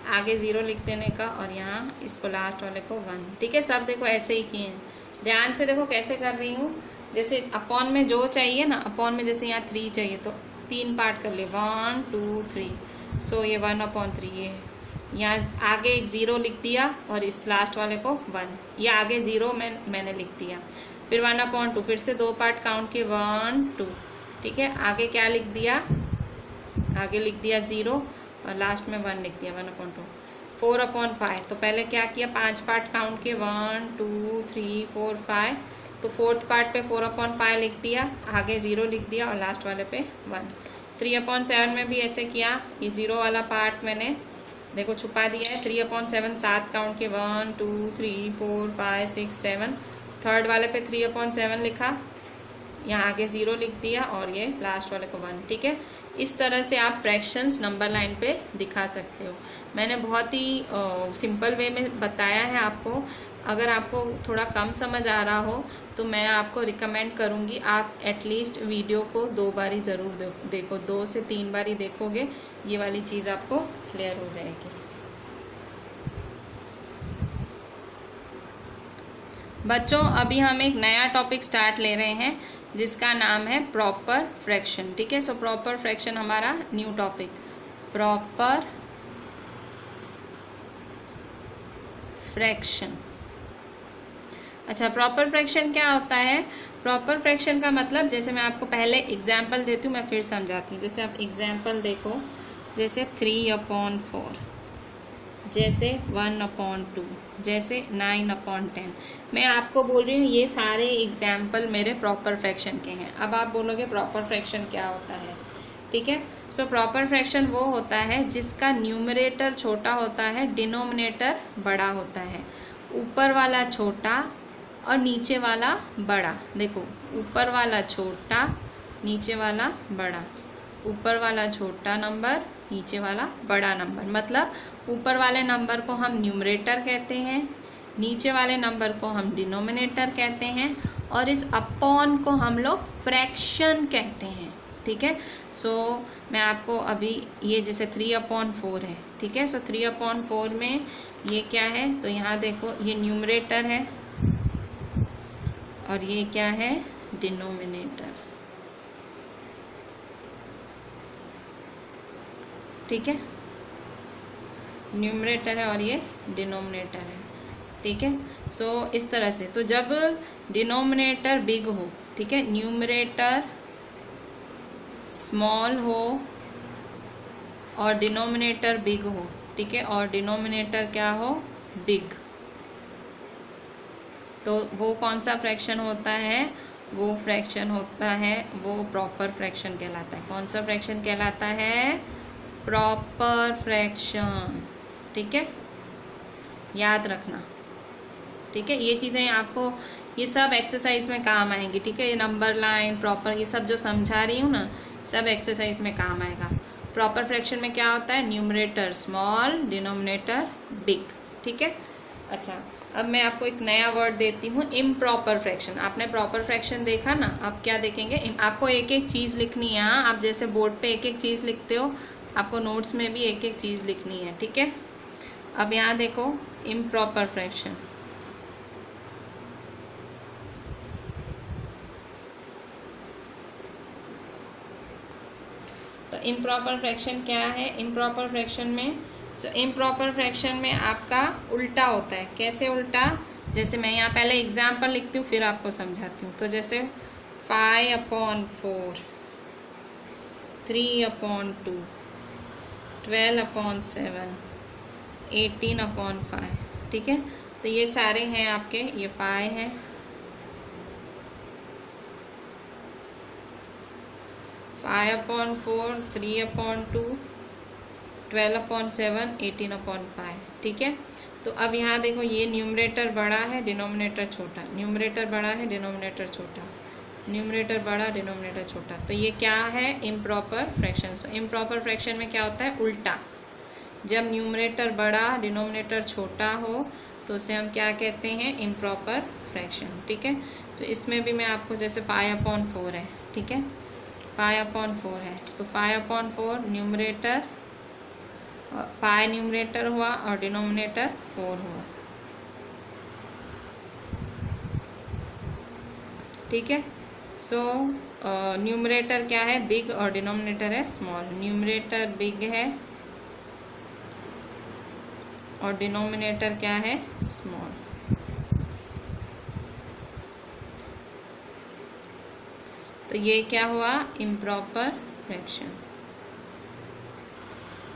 आगे 0 लिख देने का, और यहाँ इसको लास्ट वाले को 1, ठीक है। सब देखो ऐसे ही किए हैं, ध्यान से देखो कैसे कर रही हूँ। जैसे अपॉन में जो चाहिए ना, अपॉन में जैसे यहाँ 3 चाहिए तो 3 पार्ट कर लिए 1 2 3। सो ये 1/3, ये यहाँ आगे एक 0 लिख दिया और इस लास्ट वाले को 1, ये आगे 0 मैंने लिख दिया। फिर 1/2, फिर से 2 पार्ट काउंट किए 1 2, ठीक है। आगे क्या लिख दिया, आगे लिख दिया 0 और लास्ट में 1 लिख दिया 1/2। 4/5, तो पहले क्या किया 5 पार्ट काउंट किए 1 2 3 4 5, तो फोर्थ पार्ट पे 4/5 लिख दिया, आगे 0 लिख दिया और लास्ट वाले पे 1। 3/7 में भी ऐसे किया, ये 0 वाला पार्ट मैंने देखो छुपा दिया है। 3/7 7 काउंट के 1 2 3 4 5 6 7। थर्ड वाले पे 3/7 लिखा, यहाँ आगे 0 लिख दिया और ये लास्ट वाले को 1। ठीक है, इस तरह से आप फ्रैक्शंस नंबर लाइन पे दिखा सकते हो। मैंने बहुत ही सिंपल वे में बताया है आपको। अगर आपको थोड़ा कम समझ आ रहा हो तो मैं आपको रिकमेंड करूँगी आप एटलीस्ट वीडियो को 2 बारी ज़रूर देखो, 2 से 3 बारी देखोगे ये वाली चीज़ आपको क्लियर हो जाएगी। बच्चों अभी हम एक नया टॉपिक स्टार्ट ले रहे हैं जिसका नाम है प्रॉपर फ्रैक्शन। ठीक है, सो प्रॉपर फ्रैक्शन हमारा न्यू टॉपिक, प्रॉपर फ्रैक्शन। अच्छा, प्रॉपर फ्रैक्शन क्या होता है? प्रॉपर फ्रैक्शन का मतलब, जैसे मैं आपको पहले एग्जाम्पल देती हूँ, मैं फिर समझाती हूँ। जैसे आप एग्जाम्पल देखो, जैसे 3/4, जैसे 1/2, जैसे 9/10। मैं आपको बोल रही हूँ ये सारे एग्जाम्पल मेरे प्रॉपर फ्रैक्शन के हैं। अब आप बोलोगे प्रॉपर फ्रैक्शन क्या होता है? ठीक है, सो प्रॉपर फ्रैक्शन वो होता है जिसका न्यूमरेटर छोटा होता है, डिनोमिनेटर बड़ा होता है। ऊपर वाला छोटा और नीचे वाला बड़ा। देखो, ऊपर वाला छोटा, नीचे वाला बड़ा। ऊपर वाला छोटा नंबर, नीचे वाला बड़ा नंबर। मतलब ऊपर वाले नंबर को हम न्यूमरेटर कहते हैं, नीचे वाले नंबर को हम डिनोमिनेटर कहते हैं, और इस अपॉन को हम लोग फ्रैक्शन कहते हैं। ठीक है, सो मैं आपको अभी ये जैसे 3/4 है। ठीक है, सो 3/4 में ये क्या है? तो यहाँ देखो, ये न्यूमरेटर है और ये क्या है? डिनोमिनेटर। ठीक है, न्यूमरेटर है और ये डिनोमिनेटर है। ठीक है, सो इस तरह से। तो जब डिनोमिनेटर बिग हो, ठीक है, न्यूमरेटर स्मॉल हो और डिनोमिनेटर बिग हो, ठीक है, और डिनोमिनेटर क्या हो? बिग, तो वो कौन सा फ्रैक्शन होता है? वो फ्रैक्शन होता है, वो प्रॉपर फ्रैक्शन कहलाता है। कौन सा फ्रैक्शन कहलाता है? Proper fraction. ठीक है, याद रखना। ठीक है, ये चीज़ें आपको, ये सब एक्सरसाइज में काम आएंगी। ठीक है, ये नंबर लाइन, प्रॉपर, ये सब जो समझा रही हूँ ना, सब एक्सरसाइज में काम आएगा। प्रॉपर फ्रैक्शन में क्या होता है? Numerator small, denominator big. ठीक है, अच्छा, अब मैं आपको एक नया वर्ड देती हूँ, इम्प्रॉपर फ्रैक्शन। आपने प्रॉपर फ्रैक्शन देखा ना, अब क्या देखेंगे? आपको एक एक चीज़ लिखनी है। हाँ, आप जैसे बोर्ड पे एक एक चीज़ लिखते हो, आपको नोट्स में भी एक एक चीज़ लिखनी है। ठीक है, अब यहाँ देखो, इम्प्रॉपर फ्रैक्शन। तो इम्प्रॉपर फ्रैक्शन क्या है? इम्प्रॉपर फ्रैक्शन में, इम्प्रॉपर फ्रैक्शन में आपका उल्टा होता है। कैसे उल्टा? जैसे मैं यहाँ पहले एग्जाम्पल लिखती हूँ फिर आपको समझाती हूँ। तो जैसे 5/4, 3/2, 12/7, 18/5। ठीक है, तो ये सारे हैं आपके, ये 5 है, 5/4, 3/2, 12/7, 18/5। ठीक है, तो अब यहाँ देखो, ये न्यूमरेटर बड़ा है, डिनोमिनेटर छोटा, न्यूमरेटर बड़ा है, डिनोमिनेटर छोटा, न्यूमरेटर बड़ा, डिनोमिनेटर छोटा। तो ये क्या है? Improper fraction. So improper fraction में क्या होता है? उल्टा। जब न्यूमरेटर बड़ा, डिनोमिनेटर छोटा हो तो उसे हम क्या कहते हैं? Improper fraction. ठीक है, तो इसमें भी मैं आपको, जैसे 5/4 है, ठीक है, 5/4 है, तो 5/4 न्यूमरेटर, 5 न्यूमरेटर हुआ और डिनोमिनेटर 4 हुआ। ठीक है, सो न्यूमरेटर क्या है? बिग और डिनोमिनेटर है स्मॉल। न्यूमरेटर बिग है और डिनोमिनेटर क्या है? स्मॉल। तो ये क्या हुआ? Improper fraction.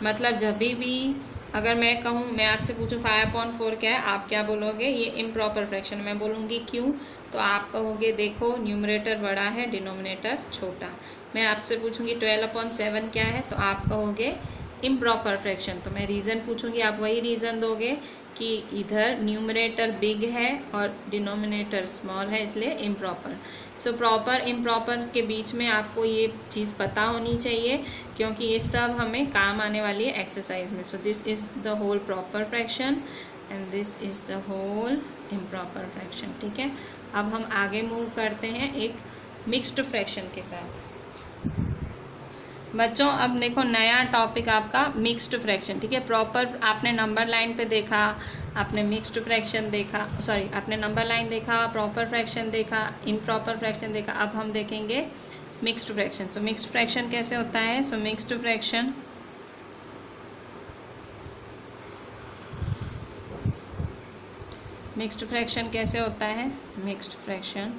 मतलब जब भी अगर मैं कहूँ, मैं आपसे पूछूं 5/4 क्या है, आप क्या बोलोगे? ये इम्प्रॉपर फ्रैक्शन। मैं बोलूँगी क्यों, तो आप कहोगे देखो न्यूमरेटर बड़ा है, डिनोमिनेटर छोटा। मैं आपसे पूछूंगी 12/7 क्या है, तो आप कहोगे इम्प्रॉपर फ्रैक्शन। तो मैं रीज़न पूछूंगी, आप वही रीज़न दोगे कि इधर न्यूमरेटर बिग है और डिनोमिनेटर स्मॉल है, इसलिए इम्प्रॉपर। सो प्रॉपर इम्प्रॉपर के बीच में आपको ये चीज़ पता होनी चाहिए, क्योंकि ये सब हमें काम आने वाली है एक्सरसाइज में। So this is the whole proper fraction and this is the whole improper fraction. ठीक है, अब हम आगे मूव करते हैं एक मिक्स्ड फ्रैक्शन के साथ। बच्चों अब देखो नया टॉपिक आपका मिक्स्ड फ्रैक्शन। ठीक है, प्रॉपर आपने नंबर लाइन पे देखा, आपने मिक्स्ड फ्रैक्शन देखा, सॉरी आपने नंबर लाइन देखा, प्रॉपर फ्रैक्शन देखा, इम्प्रॉपर फ्रैक्शन देखा। अब हम देखेंगे mixed fraction. So mixed fraction कैसे होता है? सो मिक्स्ड फ्रैक्शन कैसे होता है? Mixed fraction,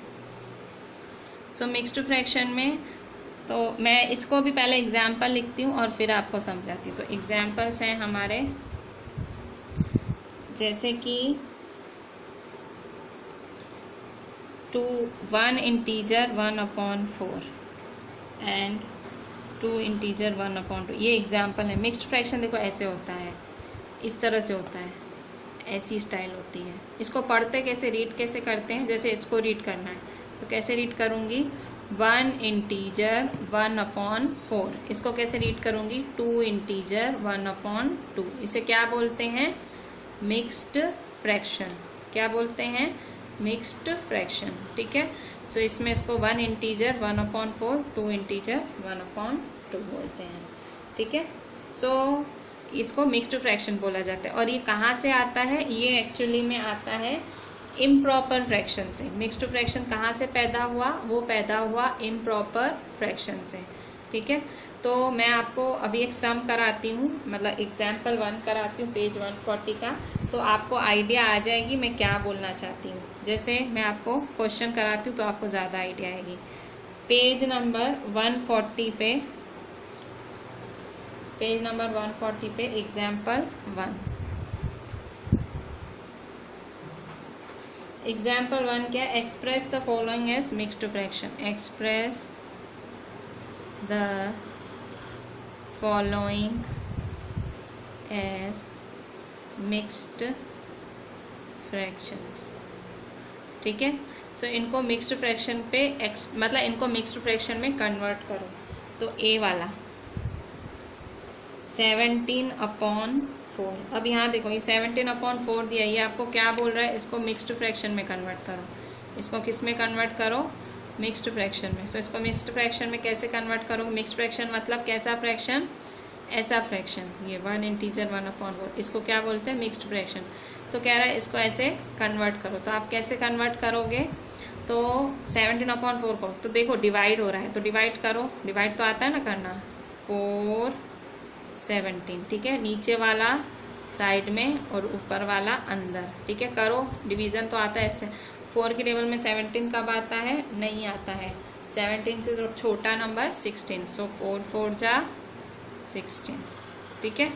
so mixed fraction में तो मैं इसको भी पहले एग्जाम्पल लिखती हूँ और फिर आपको समझाती हूँ। तो एग्जाम्पल्स हैं हमारे, जैसे कि 1 इंटीजर 1/4 एंड 2 इंटीजर 1/2। ये एग्जाम्पल है। मिक्स्ड फ्रैक्शन देखो ऐसे होता है, इस तरह से होता है, ऐसी स्टाइल होती है। इसको पढ़ते कैसे, रीड कैसे करते हैं, जैसे इसको रीड करना है तो कैसे रीड करूँगी? 1 इंटीजर 1/4। इसको कैसे रीड करूँगी? 2 इंटीजर 1/2। इसे क्या बोलते हैं? Mixed fraction. क्या बोलते हैं? Mixed fraction. ठीक है, सो इसमें इसको 1 इंटीजर 1/4, 2 इंटीजर 1/2 बोलते हैं। ठीक है, सो इसको मिक्स्ड फ्रैक्शन बोला जाता है। और ये कहाँ से आता है? ये एक्चुअली में आता है इम्प्रॉपर फ्रैक्शन से। मिक्स्ड फ्रैक्शन कहाँ से पैदा हुआ? वो पैदा हुआ इम्प्रॉपर फ्रैक्शन से। ठीक है, तो मैं आपको अभी एक सम कराती हूँ, मतलब एग्जाम्पल 1 कराती हूँ पेज 140 का, तो आपको आइडिया आ जाएगी मैं क्या बोलना चाहती हूँ। जैसे मैं आपको क्वेश्चन कराती हूँ तो आपको ज़्यादा आइडिया आएगी। पेज नंबर 140 पे एग्जाम्पल 1। एग्जाम्पल 1 क्या? Express the following as mixed fraction. Express the following as mixed fractions. ठीक है, सो इनको मिक्स्ड फ्रैक्शन पे मतलब इनको मिक्स्ड फ्रैक्शन में कन्वर्ट करो। तो ए वाला 17/4। अब यहाँ देखो ये 17/4 दिया, ये आपको क्या बोल रहा है? इसको मिक्स्ड फ्रैक्शन में कन्वर्ट करो। इसको किस में कन्वर्ट करो? मिक्स्ड फ्रैक्शन में। सो इसको मिक्स्ड फ्रैक्शन में कैसे कन्वर्ट करो? मिक्स्ड फ्रैक्शन मतलब कैसा फ्रैक्शन? ऐसा फ्रैक्शन। ये 1 इंटीजर 1/4, इसको क्या बोलते हैं? Mixed fraction. तो कह रहा है इसको ऐसे कन्वर्ट करो। तो आप कैसे कन्वर्ट करोगे? तो 17/4 को तो देखो डिवाइड हो रहा है, तो डिवाइड करो। डिवाइड तो आता है ना करना, 4 17। ठीक है, नीचे वाला साइड में और ऊपर वाला अंदर। ठीक है, करो। डिवीजन तो आता है इससे। 4 के टेबल में 17 कब आता है? नहीं आता है। 17 से जो छोटा नंबर 16। सो 4 4 जा 16। ठीक है,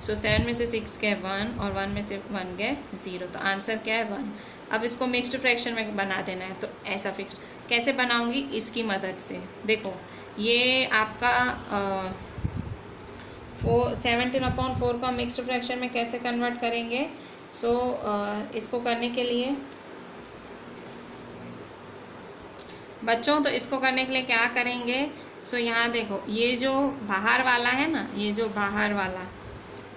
सो 7 में से 6 गए 1 और 1 में से 1 गए 0। तो आंसर क्या है? 1। अब इसको मिक्स्ड फ्रैक्शन में बना देना है। तो ऐसा फिक्स कैसे बनाऊंगी? इसकी मदद से। देखो ये आपका 17/4 का मिक्स्ड फ्रैक्शन में कैसे कन्वर्ट करेंगे? सो इसको करने के लिए बच्चों, तो इसको करने के लिए क्या करेंगे? सो यहाँ देखो ये जो बाहर वाला है ना, ये जो बाहर वाला,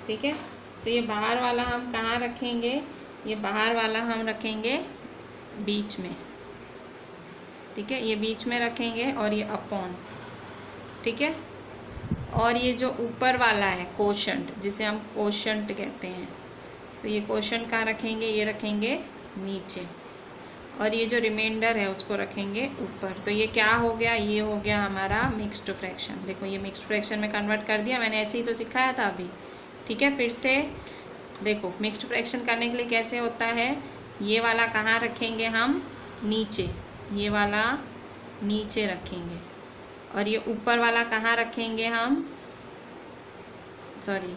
ठीक है, सो ये बाहर वाला हम कहाँ रखेंगे? ये बाहर वाला हम रखेंगे बीच में। ठीक है, ये बीच में रखेंगे और ये अपॉन। ठीक है, और ये जो ऊपर वाला है कोशंट, जिसे हम कोशंट कहते हैं, तो ये कोशंट कहाँ रखेंगे? ये रखेंगे नीचे, और ये जो रिमाइंडर है उसको रखेंगे ऊपर। तो ये क्या हो गया? ये हो गया हमारा मिक्स्ड फ्रैक्शन। देखो ये मिक्स्ड फ्रैक्शन में कन्वर्ट कर दिया मैंने, ऐसे ही तो सिखाया था अभी। ठीक है, फिर से देखो मिक्स्ड फ्रैक्शन करने के लिए कैसे होता है? ये वाला कहाँ रखेंगे हम? नीचे। ये वाला नीचे रखेंगे, और ये ऊपर वाला कहाँ रखेंगे हम? सॉरी,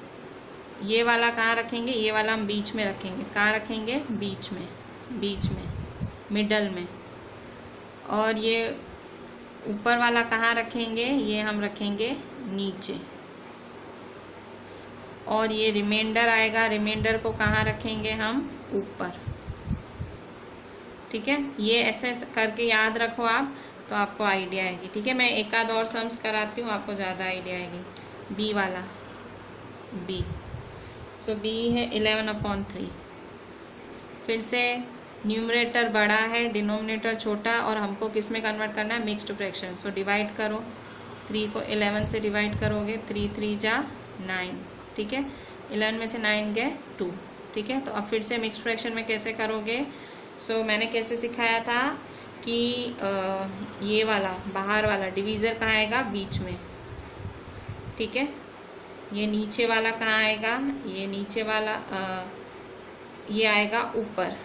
ये वाला कहाँ रखेंगे, ये वाला हम बीच में रखेंगे। कहाँ रखेंगे, बीच में, बीच में, मिडल में। और ये ऊपर वाला कहाँ रखेंगे, ये हम रखेंगे नीचे। और ये रिमाइंडर आएगा, रिमाइंडर को कहाँ रखेंगे हम, ऊपर। ठीक है, ये ऐसे करके याद रखो आप, तो आपको आइडिया आएगी। ठीक है, मैं एक आध और सम्स कराती हूँ, आपको ज़्यादा आइडिया आएगी। बी वाला, बी, सो बी है 11/3। फिर से न्यूमरेटर बड़ा है, डिनोमिनेटर छोटा, और हमको किस में कन्वर्ट करना है, मिक्स्ड फ्रैक्शन। सो डिवाइड करो, 3 को 11 से डिवाइड करोगे, 3 3 जा 9। ठीक है, 11 में से 9 गए 2। ठीक है, तो अब फिर से मिक्स्ड फ्रैक्शन में कैसे करोगे। सो मैंने कैसे सिखाया था कि ये वाला बाहर वाला डिवीज़र कहाँ आएगा, बीच में। ठीक है, ये नीचे वाला कहाँ आएगा, ये नीचे वाला ये आएगा ऊपर,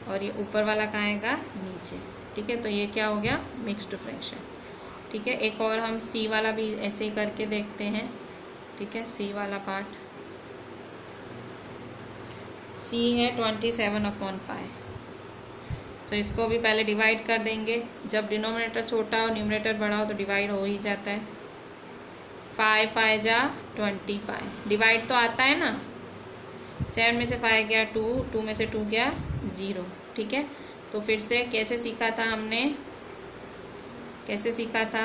और ये ऊपर वाला कहाँ आएगा, नीचे। ठीक है, तो ये क्या हो गया, मिक्स्ड फ्रैक्शन। ठीक है, एक और हम सी वाला भी ऐसे ही करके देखते हैं। ठीक है, सी वाला पार्ट, सी है 27/5। सो इसको भी पहले डिवाइड कर देंगे। जब डिनोमिनेटर छोटा हो न्यूमरेटर बड़ा हो तो डिवाइड हो ही जाता है। 5 5 जा 25, डिवाइड तो आता है ना। 7 में से 5 गया 2, 2 में से 2 गया 0। ठीक है, तो फिर से कैसे सीखा था हमने, कैसे सीखा था,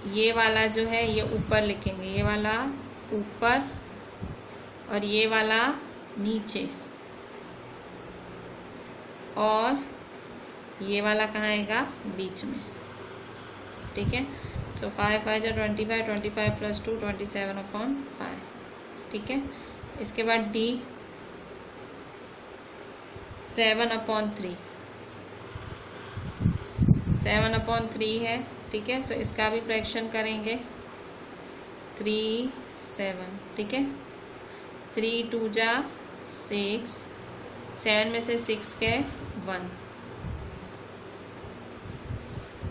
ये वाला जो है ये ऊपर लिखेंगे, ये वाला ऊपर और ये वाला नीचे, और ये वाला कहाँ आएगा, बीच में। ठीक है, सो 5 5 जा 25, 25 + 2 27/5। ठीक है, इसके बाद डी 7/3, 7/3 है। ठीक है, सो इसका भी फ्रैक्शन करेंगे, 3 7। ठीक है, 3 2 जा 6, 7 में से 6 के 1।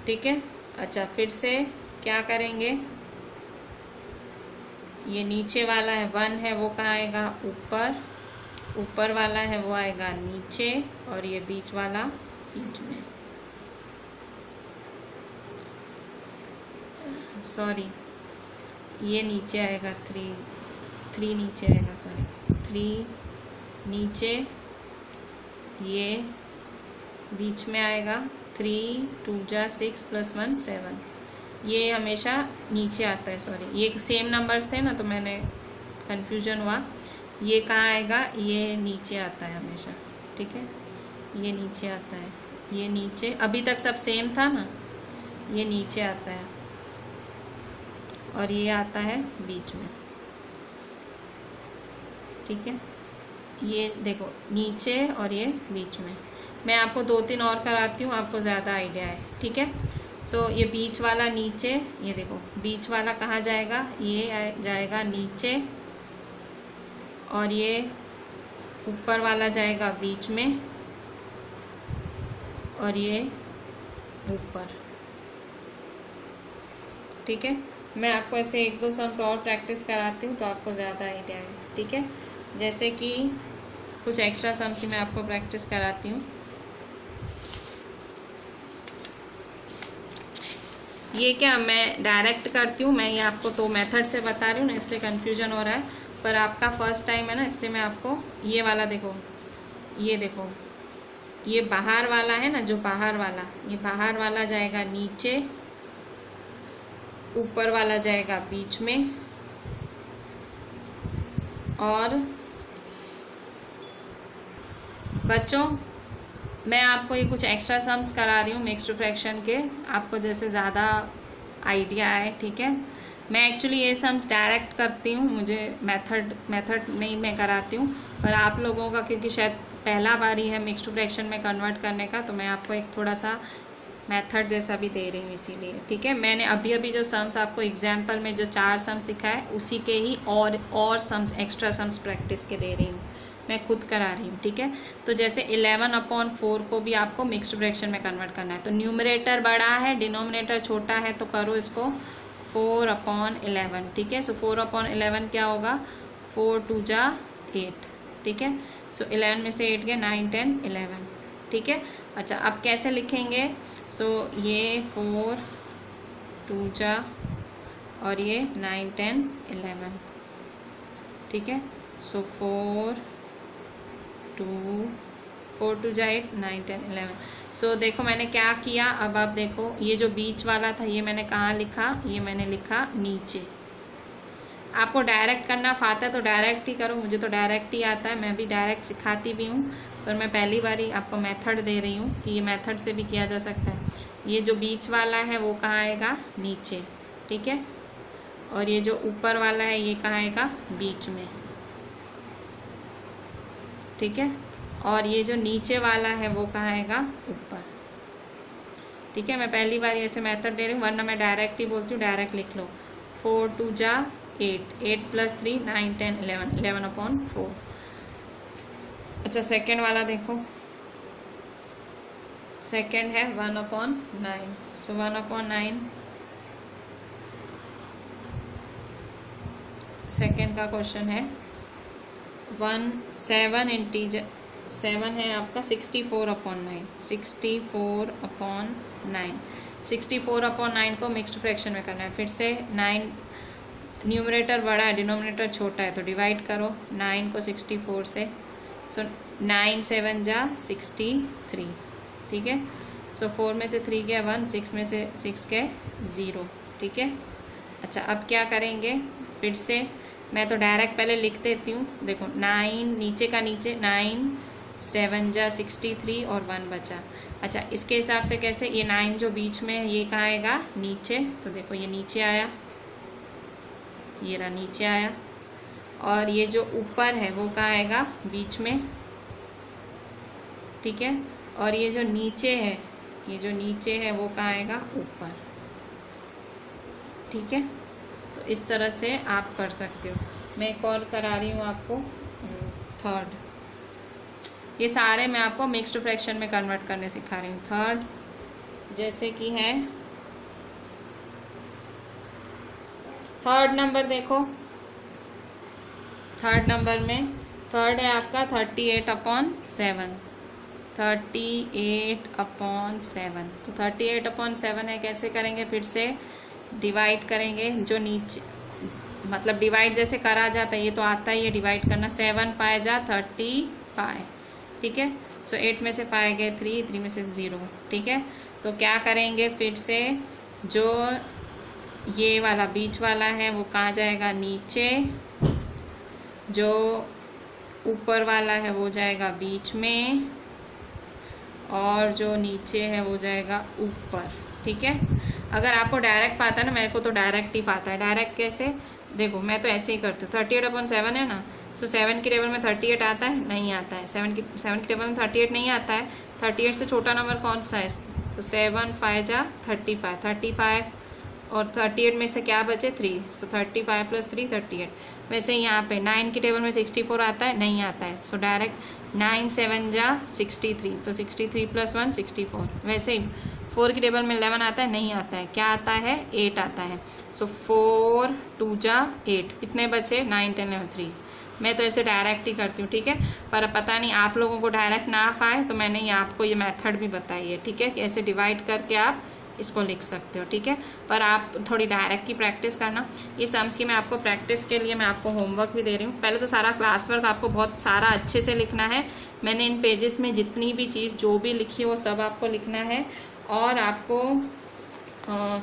ठीक है, अच्छा फिर से क्या करेंगे, ये नीचे वाला है 1 है, वो कहाँ आएगा, ऊपर, ऊपर वाला है वो आएगा नीचे, और ये बीच वाला बीच में। सॉरी, ये नीचे आएगा, 3 नीचे आएगा, सॉरी 3 नीचे, ये बीच में आएगा। 3 2 जा 6 + 1 7, ये हमेशा नीचे आता है। सॉरी, ये सेम नंबर्स थे ना तो मैंने कन्फ्यूजन हुआ। ये कहाँ आएगा, ये नीचे आता है हमेशा। ठीक है, ये नीचे आता है, ये नीचे, अभी तक सब सेम था ना, ये नीचे आता है और ये आता है बीच में। ठीक है, ये देखो नीचे और ये बीच में। मैं आपको 2-3 और कराती हूँ, आपको ज़्यादा आइडिया है। ठीक है, सो ये बीच वाला नीचे, ये देखो बीच वाला कहाँ जाएगा, ये जाएगा नीचे, और ये ऊपर वाला जाएगा बीच में, और ये ऊपर। ठीक है, मैं आपको ऐसे 1-2 सम्स और प्रैक्टिस कराती हूँ तो आपको ज़्यादा आइडिया है। ठीक है, जैसे कि कुछ एक्स्ट्रा सम्स ही मैं आपको प्रैक्टिस कराती हूँ। ये क्या मैं डायरेक्ट करती हूँ, मैं ये आपको तो मेथड से बता रही हूँ ना, इसलिए कन्फ्यूजन हो रहा है, पर आपका फर्स्ट टाइम है ना, इसलिए मैं आपको ये वाला देखो, ये देखो, ये बाहर वाला है ना, जो बाहर वाला, ये बाहर वाला जाएगा नीचे, ऊपर वाला जाएगा बीच में, और बच्चों मैं आपको ये कुछ एक्स्ट्रा सम्स करा रही हूँ मिक्स्ड फ्रैक्शन के, आपको जैसे ज़्यादा आइडिया है। ठीक है, मैं एक्चुअली ये सम्स डायरेक्ट करती हूँ, मुझे मेथड नहीं मैं कराती हूँ, पर आप लोगों का क्योंकि शायद पहला बार ही है मिक्स्ड फ्रैक्शन में कन्वर्ट करने का, तो मैं आपको एक थोड़ा सा मेथड जैसा भी दे रही हूँ इसीलिए। ठीक है, मैंने अभी जो सम्स आपको एग्जाम्पल में जो 4 सम्स सिखाए उसी के ही और सम्स एक्स्ट्रा सम्स प्रैक्टिस के दे रही हूँ, मैं खुद करा रही हूँ। ठीक है, तो जैसे 11/4 को भी आपको मिक्स्ड फ्रैक्शन में कन्वर्ट करना है, तो न्यूमरेटर बड़ा है डिनोमिनेटर छोटा है, तो करो इसको 4/11, ठीक है। सो 4/11 क्या होगा, 4 2 जा 8, ठीक है। सो 11 में से 8 गया, 9 10 11, ठीक है। अच्छा अब कैसे लिखेंगे, सो ये 4 2 जा और ये 9 10 11, ठीक है। सो 4 2 जा 8 9 10 11। सो देखो मैंने क्या किया, अब आप देखो ये जो बीच वाला था ये मैंने कहाँ लिखा, ये मैंने लिखा नीचे। आपको डायरेक्ट करना आता है तो डायरेक्ट ही करो, मुझे तो डायरेक्ट ही आता है, मैं भी डायरेक्ट सिखाती भी हूँ, पर मैं पहली बारी आपको मेथड दे रही हूँ कि ये मेथड से भी किया जा सकता है। ये जो बीच वाला है वो कहाँ आएगा, नीचे, ठीक है। और ये जो ऊपर वाला है ये कहाँ आएगा, बीच में, ठीक है। और ये जो नीचे वाला है वो कहाँ आएगा, ऊपर, ठीक है। मैं पहली बार ऐसे मेथड दे रही हूँ, वरना मैं डायरेक्ट ही बोलती हूँ, डायरेक्ट लिख लो। 4 2 जा 8, 8 + 3 9 10 11, 11/4। अच्छा सेकेंड वाला देखो, सेकेंड है 1/9। सो 1/9 सेकेंड का क्वेश्चन है 7 इंटीजर 7 है आपका 64/9, 64/9, 64/9 को मिक्स्ड फ्रैक्शन में करना है। फिर से 9 न्यूमरेटर बड़ा है, डिनोमिनेटर छोटा है, तो डिवाइड करो 9 को 64 से। सो 9 7 जा 63, ठीक है। सो 4 में से 3 गया 1, 6 में से 6 गए 0, ठीक है। अच्छा अब क्या करेंगे, फिर से मैं तो डायरेक्ट पहले लिख देती हूँ, देखो 9 नीचे का नीचे, 9 7 जा 63 और 1 बचा। अच्छा इसके हिसाब से कैसे, ये 9 जो बीच में है ये कहाँ आएगा, नीचे, तो देखो ये नीचे आया, ये रहा नीचे आया। और ये जो ऊपर है वो कहाँ आएगा, बीच में, ठीक है। और ये जो नीचे है, ये जो नीचे है वो कहाँ आएगा, ऊपर, ठीक है। तो इस तरह से आप कर सकते हो। मैं एक और करा रही हूँ आपको, थर्ड। ये सारे मैं आपको मिक्स्ड फ्रैक्शन में कन्वर्ट करने सिखा रही हूँ। थर्ड जैसे कि है, थर्ड नंबर देखो, थर्ड नंबर में थर्ड है आपका 38/7, 38/7। तो 38/7 है, कैसे करेंगे, फिर से डिवाइड करेंगे, जो नीचे मतलब डिवाइड जैसे करा जाता है ये तो आता ही है डिवाइड करना। 7 5 जा 35, ठीक है। सो 8 में से 5 गए 3, 3 में से 0, ठीक है। तो क्या करेंगे, फिर से जो ये वाला बीच वाला है वो कहाँ जाएगा, नीचे, जो ऊपर वाला है वो जाएगा बीच में, और जो नीचे है वो जाएगा ऊपर, ठीक है। अगर आपको डायरेक्ट आता है ना, मेरे को तो डायरेक्ट ही आता है। डायरेक्ट कैसे, देखो मैं तो ऐसे ही करती हूँ। 38/7 है ना, सो 7 की टेबल में 38 आता है, नहीं आता है। 7 की टेबल में 38 नहीं आता है। 38 से छोटा नंबर कौन सा है, तो 7 5 जा 35, 35 और 38 में से क्या बचे 3, सो 35 + 3 38। वैसे ही यहाँ पे 9 की टेबल में 64 आता है, नहीं आता है। सो डायरेक्ट 9 7 जा 63, तो 63 + 1 64। वैसे ही 4 की टेबल में 11 आता है, नहीं आता है। क्या आता है, 8 आता है। सो 4 2 जा 8, कितने बचे 9 10 11 3। मैं तो ऐसे डायरेक्ट ही करती हूँ, ठीक है। पर पता नहीं आप लोगों को डायरेक्ट ना पाए तो मैंने ये आपको ये मेथड भी बताई है, ठीक है, कि ऐसे डिवाइड करके आप इसको लिख सकते हो, ठीक है। पर आप थोड़ी डायरेक्ट की प्रैक्टिस करना। ये सम्स की मैं आपको प्रैक्टिस के लिए मैं आपको होमवर्क भी दे रही हूँ। पहले तो सारा क्लास वर्क आपको बहुत सारा अच्छे से लिखना है। मैंने इन पेजेस में जितनी भी चीज़ जो भी लिखी वो सब आपको लिखना है। और आपको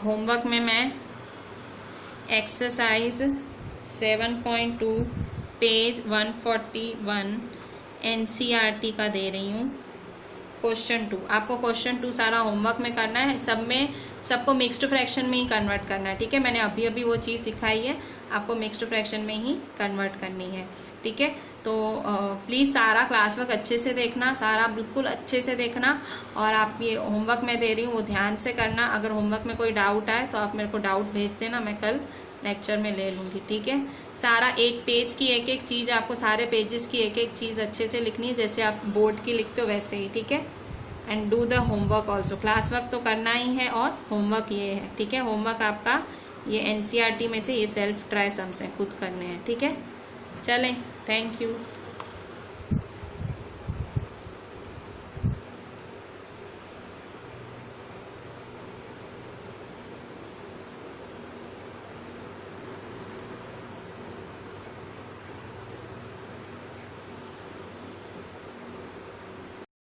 होमवर्क में मैं एक्सरसाइज 7.2 पेज 141 NCERT का दे रही हूँ। क्वेश्चन 2, आपको क्वेश्चन 2 सारा होमवर्क में करना है। सब में सबको मिक्स्ड फ्रैक्शन में ही कन्वर्ट करना है, ठीक है। मैंने अभी अभी वो चीज़ सिखाई है, आपको मिक्स्ड फ्रैक्शन में ही कन्वर्ट करनी है, ठीक है। तो प्लीज़ सारा क्लास वर्क अच्छे से देखना, सारा बिल्कुल अच्छे से देखना। और आप ये होमवर्क मैं दे रही हूँ वो ध्यान से करना। अगर होमवर्क में कोई डाउट आए तो आप मेरे को डाउट भेज देना, मैं कल लेक्चर में ले लूँगी, ठीक है। सारा एक पेज की एक एक चीज़, आपको सारे पेजेस की एक एक चीज़ अच्छे से लिखनी है, जैसे आप बोर्ड की लिखते हो वैसे ही, ठीक है। And do the homework also. Class work तो करना ही है और होमवर्क ये है, ठीक है। होमवर्क आपका ये एनसीईआरटी में से ये सेल्फ ट्राई सम्स हैं, खुद करने हैं। ठीक है, चलें, थैंक यू।